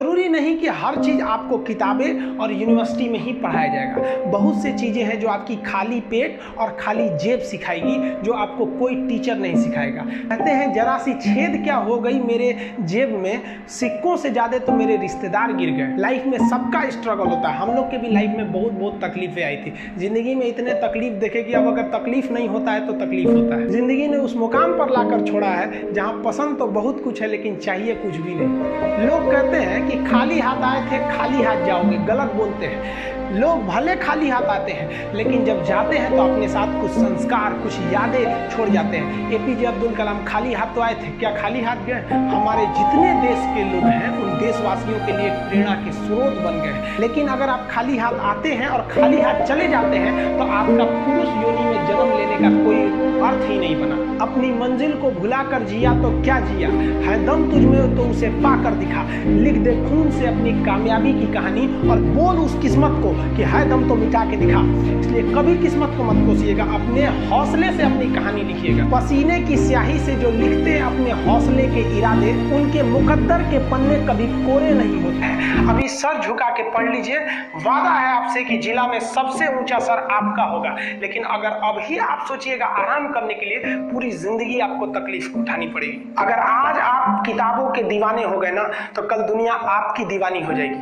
जरूरी नहीं कि हर चीज़ आपको किताबें और यूनिवर्सिटी में ही पढ़ाया जाएगा। बहुत से चीज़ें हैं जो आपकी खाली पेट और खाली जेब सिखाएगी, जो आपको कोई टीचर नहीं सिखाएगा। कहते हैं जरा सी छेद क्या हो गई मेरे जेब में, सिक्कों से ज़्यादा तो मेरे रिश्तेदार गिर गए। लाइफ में सबका स्ट्रगल होता है। हम लोग के भी लाइफ में बहुत तकलीफें आई थी। ज़िंदगी में इतने तकलीफ देखे कि अब अगर तकलीफ नहीं होता है तो तकलीफ होता है। ज़िंदगी ने उस मुकाम पर लाकर छोड़ा है जहाँ पसंद तो बहुत कुछ है लेकिन चाहिए कुछ भी नहीं। लोग कहते हैं कि खाली हाथ आए थे खाली हाथ जाओगे, गलत बोलते हैं। लोग भले खाली हाथ आते हैं लेकिन जब जाते हैं तो अपने साथ कुछ संस्कार, कुछ यादें छोड़ जाते हैं। एपीजे अब्दुल कलाम खाली हाथ तो आए थे, क्या खाली हाथ गए? हमारे जितने देश के लोग हैं उन देशवासियों के लिए प्रेरणा के स्रोत बन गए। लेकिन अगर आप खाली हाथ आते हैं और खाली हाथ चले जाते हैं तो आपका पुरुष योनि में जन्म लेने का कोई अर्थ ही नहीं बना। अपनी मंजिल को भुलाकर जिया तो क्या जिया, है दम तुझमें तो उसे पाकर दिखा। लिख दे खून से अपनी कामयाबी की कहानी और बोल उस किस्मत को कि है दम तो मिटा के दिखा। इसलिए कभी किस्मत को मत कोसिएगा, अपने हौसले से अपनी कहानी लिखिएगा। पसीने की स्याही से जो लिखते हैं अपने हौसले के इरादे, उनके मुकद्दर के पन्ने कभी कोरे नहीं होते हैं। अभी सर झुका के पढ़ लीजिए, वादा है आपसे कि जिला में सबसे ऊंचा सर आपका होगा। लेकिन अगर अभी आप सोचिएगा आराम करने के लिए, पूरी जिंदगी आपको तकलीफ उठानी पड़ेगी। अगर आज आप किताबों के दीवाने हो गए ना तो कल दुनिया आपकी दीवानी हो जाएगी।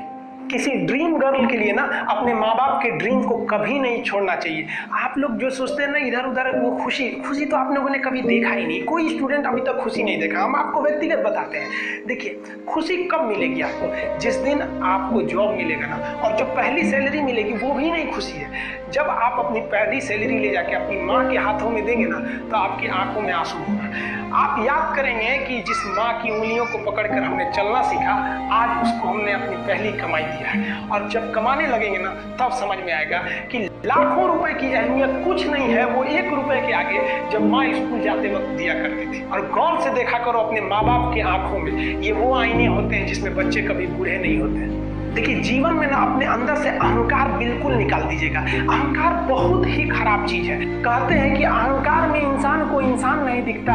किसी ड्रीम गर्ल के लिए ना अपने माँ बाप के ड्रीम को कभी नहीं छोड़ना चाहिए। आप लोग जो सोचते हैं ना इधर उधर, वो खुशी तो आप लोगों ने कभी देखा ही नहीं। कोई स्टूडेंट अभी तक खुशी नहीं देखा। हम आपको व्यक्तिगत बताते हैं। देखिए, खुशी कब मिलेगी आपको? जिस दिन आपको जॉब मिलेगा ना, और जो पहली सैलरी मिलेगी वो भी नहीं खुशी है। जब आप अपनी पहली सैलरी ले जाके अपनी माँ के हाथों में देंगे ना तो आपकी आंखों में आंसू होगा। आप याद करेंगे कि जिस माँ की उंगलियों को पकड़कर हमने चलना सीखा, आज उसको हमने अपनी पहली कमाई दिया है। और जब कमाने लगेंगे ना तब समझ में आएगा कि लाखों रुपए की अहमियत कुछ नहीं है, वो 1 रुपए के आगे जब माँ स्कूल जाते वक्त दिया करती थी। और गौर से देखा करो अपने माँ बाप की आंखों में, ये वो आईने होते हैं जिसमें बच्चे कभी बूढ़े नहीं होते। देखिए, जीवन में ना अपने अंदर से अहंकार बिल्कुल निकाल दीजिएगा। अहंकार बहुत ही खराब चीज है। कहते हैं कि अहंकार में इंसान को इंसान नहीं दिखता,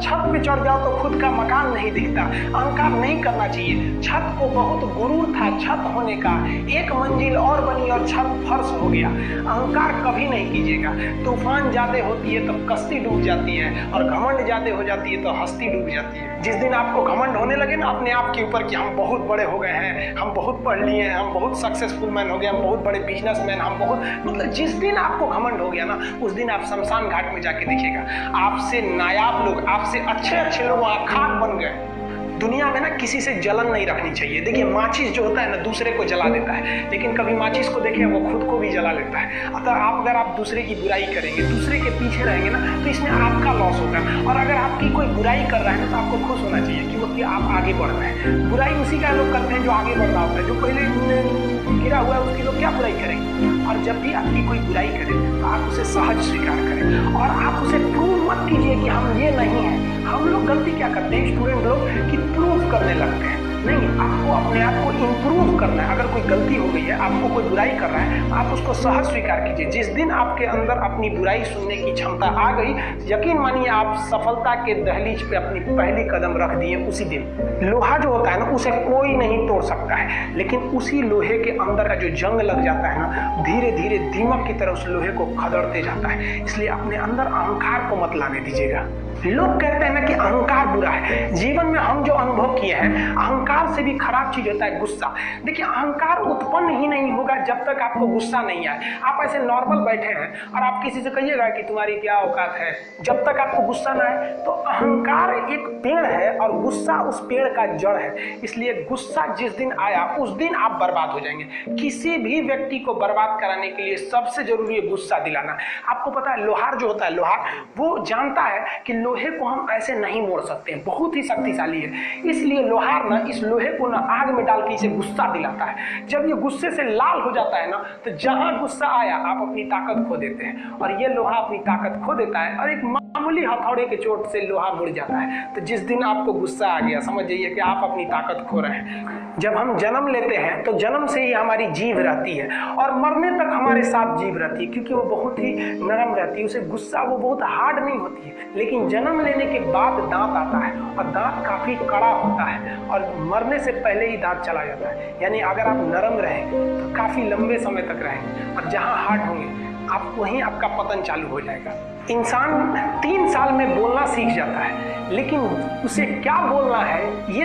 छत पे चढ़ जाओ तो खुद का मकान नहीं दिखता। अहंकार नहीं करना चाहिए। छत को बहुत गुरूर था छत होने का, 1 मंजिल और बनी और छत फर्श हो गया। अहंकार कभी नहीं कीजिएगा। तूफान ज्यादा होती है तब कश्ती डूब जाती है, और घमंड ज्यादा हो जाती है तो हस्ती डूब जाती है। जिस दिन आपको घमंड होने लगे ना अपने आप के ऊपर कि हम बहुत बड़े हो गए हैं, हम बहुत पढ़ लिए हैं, हम बहुत सक्सेसफुल मैन हो गए, हम बहुत बड़े बिजनेसमैन, हम बहुत, मतलब जिस दिन आपको घमंड हो गया ना उस दिन आप शमशान घाट में जाके देखिएगा, आपसे नायाब लोग, आपसे अच्छे लोग वहां खाक बन गए। दुनिया में ना किसी से जलन नहीं रखनी चाहिए। देखिए, माचिस जो होता है ना दूसरे को जला देता है, लेकिन कभी माचिस को देखें वो खुद को भी जला लेता है। अतः अगर आप दूसरे की बुराई करेंगे, दूसरे के पीछे रहेंगे ना तो इसमें आपका लॉस होगा। और अगर आपकी कोई बुराई कर रहा है ना तो आपको खुश होना चाहिए क्योंकि आप आगे बढ़ रहे हैं। बुराई उसी का लोग करते हैं जो आगे बढ़ रहा होता है। जो पहले गिरा हुआ है उसकी लोग क्या बुराई करेंगे? और जब भी आपकी कोई बुराई करे तो आप उसे सहज स्वीकार करें और आप उसे प्रूव मत कीजिए कि हम ये नहीं है। हम लोग गलती क्या करते हैं स्टूडेंट लोग कि प्रूव करने लगते हैं। नहीं, आपको अपने आप को इम्प्रूव करना है। अगर कोई गलती हो गई है, आपको कोई बुराई कर रहा है, आप उसको सहज स्वीकार कीजिए। जिस दिन आपके अंदर अपनी बुराई सुनने की क्षमता आ गई, यकीन मानिए आप सफलता के दहलीज पे अपनी पहली कदम रख दिए। उसी दिन लोहा जो होता है ना उसे कोई नहीं तोड़ सकता है, लेकिन उसी लोहे के अंदर का जो जंग लग जाता है ना, धीरे धीरे दीमक की तरह उस लोहे को खदड़ते जाता है। इसलिए अपने अंदर अहंकार को मत लाने दीजिएगा। लोग कहते हैं ना कि अहंकार बुरा है। जीवन में हम जो अनुभव किए हैं, अहंकार से भी खराब चीज होता है गुस्सा। देखिए, अहंकार उत्पन्न ही नहीं होगा जब तक आपको गुस्सा नहीं आए। आप ऐसे नॉर्मल बैठे हैं और आप किसी से कहिएगा कि तुम्हारी क्या औकात है, जब तक आपको गुस्सा ना आए। तो अहंकार एक पेड़ है और गुस्सा उस पेड़ का जड़ है। इसलिए गुस्सा जिस दिन आया उस दिन आप बर्बाद हो जाएंगे। किसी भी व्यक्ति को बर्बाद कराने के लिए सबसे जरूरी है गुस्सा दिलाना। आपको पता है लोहार जो होता है, लोहार वो जानता है कि लोहे को हम ऐसे नहीं मोड़ सकते हैं, बहुत ही शक्तिशाली है। इसलिए लोहार ना इस लोहे को ना आग में डाल के इसे गुस्सा दिलाता है। जब ये गुस्से से लाल हो जाता है ना तो जहां गुस्सा आया आप अपनी ताकत खो देते हैं, और ये लोहा अपनी ताकत खो देता है और एक मामूली हथौड़े के चोट से लोहा मुड़ जाता है। तो जिस दिन आपको गुस्सा आ गया, समझ जाइए कि आप अपनी ताकत खो रहे हैं। जब हम जन्म लेते हैं तो जन्म से ही हमारी जीभ रहती है और मरने तक हमारे साथ जीभ रहती है, क्योंकि वो बहुत ही नरम रहती है, उसे गुस्सा वो बहुत हार्ड नहीं होती है। लेकिन जन्म लेने के बाद दांत आता है और दांत काफी कड़ा होता है और मरने से पहले ही दांत चला जाता है। यानी अगर आप नरम रहेंगे तो काफी लंबे समय तक रहेंगे, और जहाँ हार्ड होंगे आप वहीं आपका पतन चालू हो जाएगा। इंसान 3 साल में बोलना सीख जाता है, लेकिन उसे क्या बोलना है ये